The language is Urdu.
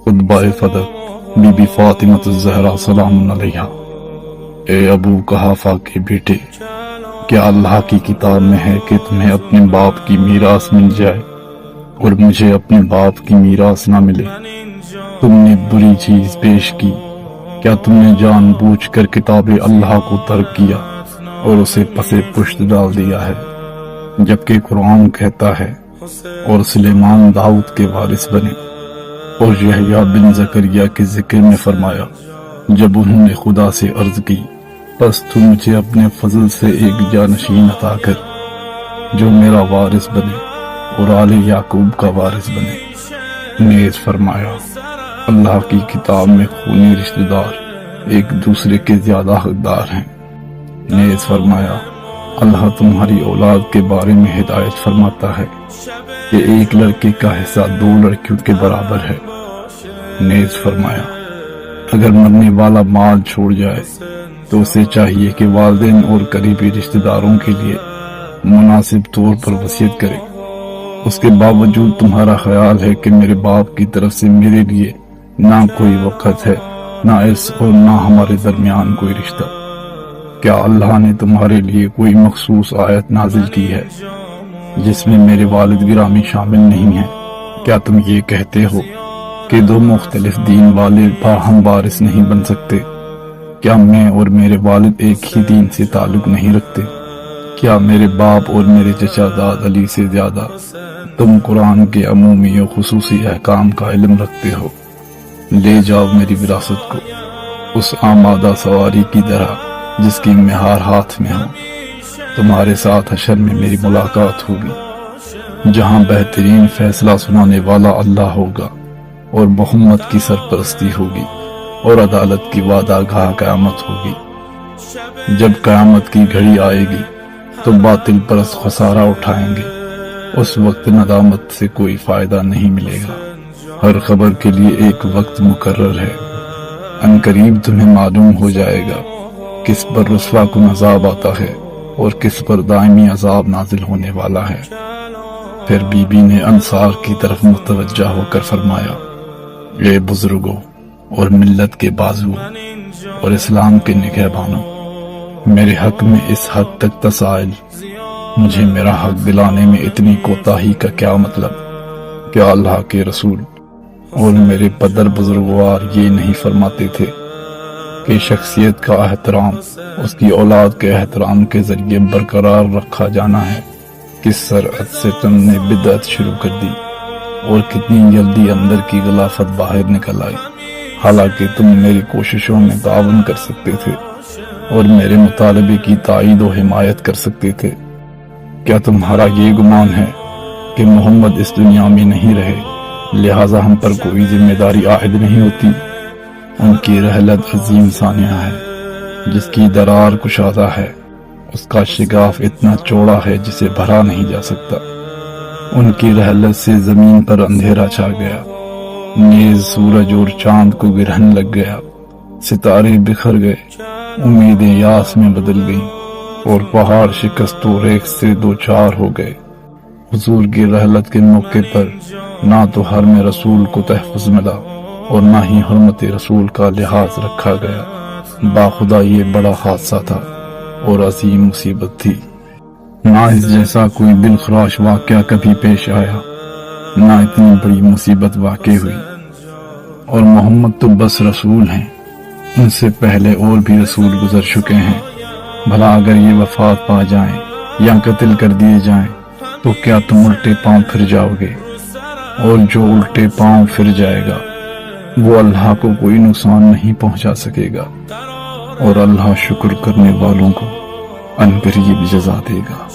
خطبہ فدق بی بی فاطمہ الزہرا سلام علیہا۔ اے ابو قحافہ کے بیٹے، کیا اللہ کی کتاب میں ہے کہ تمہیں اپنے باپ کی میراث مل جائے اور مجھے اپنے باپ کی میراث نہ ملے؟ تم نے بری چیز پیش کی۔ کیا تم نے جان بوجھ کر کتاب اللہ کو ترک کیا اور اسے پسے پشت ڈال دیا ہے، جبکہ قرآن کہتا ہے اور سلیمان داؤد کے وارث بنے؟ اور یحییٰ بن زکریا کے ذکر میں فرمایا جب انہوں نے خدا سے عرض کی پس تو مجھے اپنے فضل سے ایک جانشین عطا کر جو میرا وارث بنے اور آل یعقوب کا وارث بنے۔ نیز فرمایا اللہ کی کتاب میں خونی رشتہ دار ایک دوسرے کے زیادہ حقدار ہیں۔ نیز فرمایا اللہ تمہاری اولاد کے بارے میں ہدایت فرماتا ہے کہ ایک لڑکے کا حصہ 2 لڑکیوں کے برابر ہے۔ نیز فرمایا اگر مرنے والا مال چھوڑ جائے تو اسے چاہیے کہ والدین اور قریبی رشتہ داروں کے لیے مناسب طور پر وصیت کرے۔ اس کے باوجود تمہارا خیال ہے کہ میرے باپ کی طرف سے میرے لیے نہ کوئی وقت ہے، نہ ارث اور نہ ہمارے درمیان کوئی رشتہ۔ کیا اللہ نے تمہارے لیے کوئی مخصوص آیت نازل کی ہے جس میں میرے والد گرامی شامل نہیں ہیں؟ کیا تم یہ کہتے ہو کہ 2 مختلف دین والے باہم وارث نہیں بن سکتے؟ کیا میں اور میرے والد ایک ہی دین سے تعلق نہیں رکھتے؟ کیا میرے باپ اور میرے چچا داد علی سے زیادہ تم قرآن کے عمومی و خصوصی احکام کا علم رکھتے ہو؟ لے جاؤ میری وراثت کو اس آمادہ سواری کی طرح جس کی مہار ہاتھ میں ہو۔ تمہارے ساتھ حشر میں میری ملاقات ہوگی جہاں بہترین فیصلہ سنانے والا اللہ ہوگا اور محمد کی سرپرستی ہوگی اور عدالت کی وعدہ گاہ قیامت ہوگی۔ جب قیامت کی گھڑی آئے گی تو باطل پرست خسارہ اٹھائیں گے، اس وقت ندامت سے کوئی فائدہ نہیں ملے گا۔ ہر خبر کے لیے ایک وقت مقرر ہے، ان قریب تمہیں معلوم ہو جائے گا کس پر رسوا کن عذاب آتا ہے اور کس پر دائمی عذاب نازل ہونے والا ہے۔ پھر بی بی نے انصار کی طرف متوجہ ہو کر فرمایا اے بزرگوں اور ملت کے بازو اور اسلام کے نگہبانوں، میرے حق میں اس حد تک تسائل، مجھے میرا حق دلانے میں اتنی کوتاہی کا کیا مطلب؟ کیا اللہ کے رسول اور میرے پدر بزرگوار یہ نہیں فرماتے تھے کہ شخصیت کا احترام اس کی اولاد کے احترام کے ذریعے برقرار رکھا جانا ہے؟ کس سرعت سے تم نے بدعت شروع کر دی اور کتنی جلدی اندر کی غلافت باہر نکل آئی، حالانکہ تم میری کوششوں میں تعاون کر سکتے تھے اور میرے مطالبے کی تائید و حمایت کر سکتے تھے۔ کیا تمہارا یہ گمان ہے کہ محمد اس دنیا میں نہیں رہے لہٰذا ہم پر کوئی ذمہ داری عائد نہیں ہوتی؟ ان کی رحلت عظیم ثانیہ ہے جس کی درار کشادہ ہے، اس کا شگاف اتنا چوڑا ہے جسے بھرا نہیں جا سکتا۔ ان کی رحلت سے زمین پر اندھیرا چھا گیا، نیز سورج اور چاند کو گرہن لگ گیا، ستارے بکھر گئے، امیدیں یاس میں بدل گئیں اور پہاڑ شکست و ریخت سے دوچار ہو گئے۔ حضور کی رحلت کے موقع پر نہ تو حرم رسول کو تحفظ ملا اور نہ ہی حرمت رسول کا لحاظ رکھا گیا۔ باخدا یہ بڑا حادثہ تھا اور عظیم مصیبت تھی، نہ اس جیسا کوئی بالخراش واقعہ کبھی پیش آیا، نہ اتنی بڑی مصیبت واقع ہوئی۔ اور محمد تو بس رسول ہیں، ان سے پہلے اور بھی رسول گزر چکے ہیں، بھلا اگر یہ وفات پا جائیں یا قتل کر دیے جائیں تو کیا تم الٹے پاؤں پھر جاؤ گے؟ اور جو الٹے پاؤں پھر جائے گا وہ اللہ کو کوئی نقصان نہیں پہنچا سکے گا، اور اللہ شکر کرنے والوں کو ان قریب جزا دے گا۔